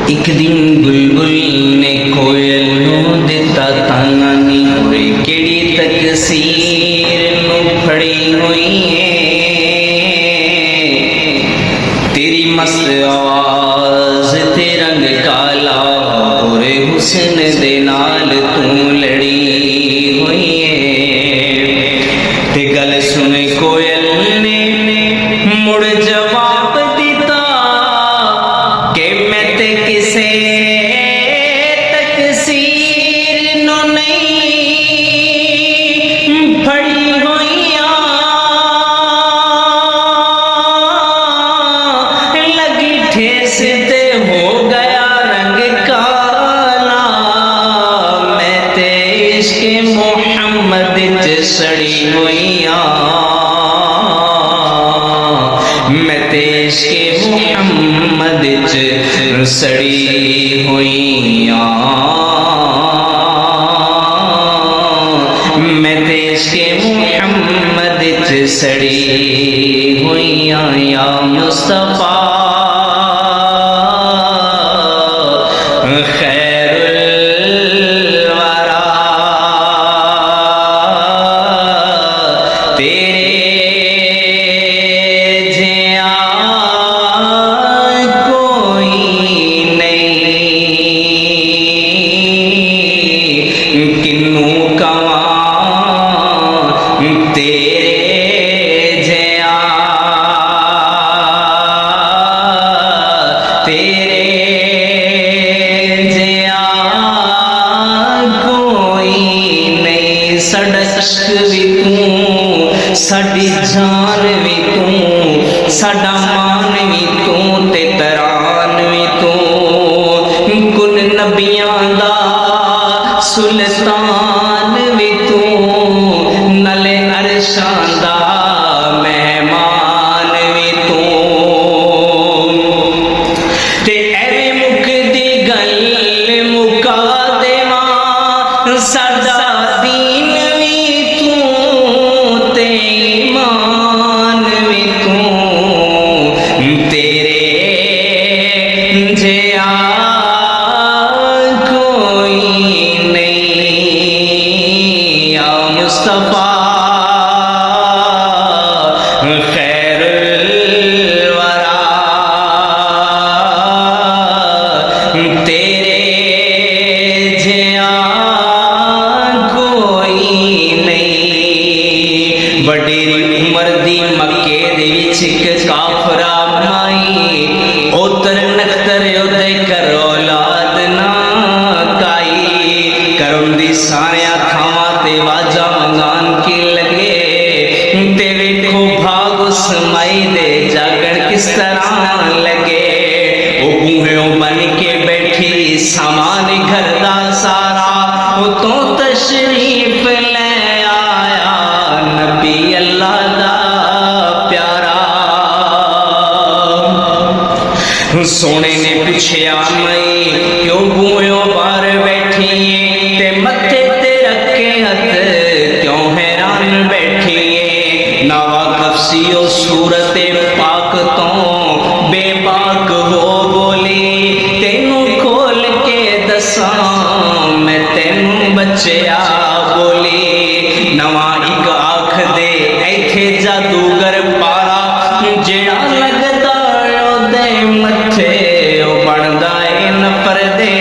ایک دن بلبل نے کوئل نو دتا تانا نی ہوئے کیڑی تکسیر نو پھڑی ہوئی ہے تیری مست آواز تے رنگ کالا اور حسن دے نال تو لڑی ہوئی ہے تے گل سن کوئل نے مڑ جواب دیتا کہ میں تے کسے تکسیر نو نہیں پھڑی ہوئیاں لگی ٹھیس تے ہو گیا رنگ کالا میں تے عشق محمد چ سڑی ہوئیاں میں تے عشق محمد چ سڑی ہوئیاں میں تے عشق محمد چ سڑی ہوئیاں یا مصطفیٰ خیر الورا تیرے جیاں کوئی نہیں کنوں کواں تیرے جیاں تیرے ساڈی جان وی تو ساڈا مان وی تو تے تران وی تو کن نبیاں دا سلطان وی تو نلے عرشاں دا مہمان وی تو تے ایویں مکدی گل مکا دیواں ساڈا دین خیر الورا تیرے جیاں کوئی نہیں وڈیری عمر دی مکے دے وچ اک کافرہ مائی اوتر نختر اودے کر اولاد نہ کائی کرم دی ساریاں تھاواں تے واجاں منگان کی لگے تے ویکھو بھاگ اس مائی دے جاگن کس طرح لگے او بوہیوں بن کے بیٹھی سامان گھر دا سارا او تو تشریف لے آیا نبی اللہ دا پیارا سونے نے پچھے آمائی کیوں بوہیوں بار بیٹھی تے متھے تے رکھے ہتھ کیوں حیران بیٹھی ناواقف سی او صورت پاک تو بے باک ہو بولی تینوں کھول کے دساں میں تینوں بچیا بولی نواں ایک آنکھ دے ایتھے جادوگر پارا جڑا لگدا اودے متھے او بندا اے نفر دے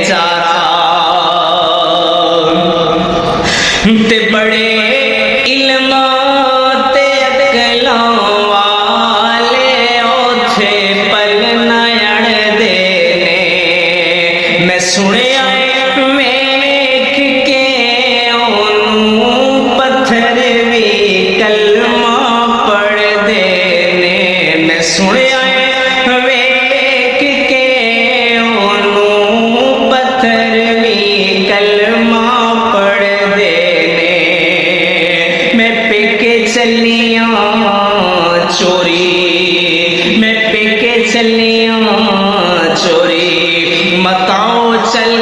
چارا تے بڑے علم سنیا ویکھ کے اونوں پتھر وی کلمہ پڑھ دے نے میں سنیا ویکھ کے اونوں پتھر وی کلمہ پڑھ دے نے میں پیکے چلیاں چوری میں پیکے چلیاں چوری متاؤ چل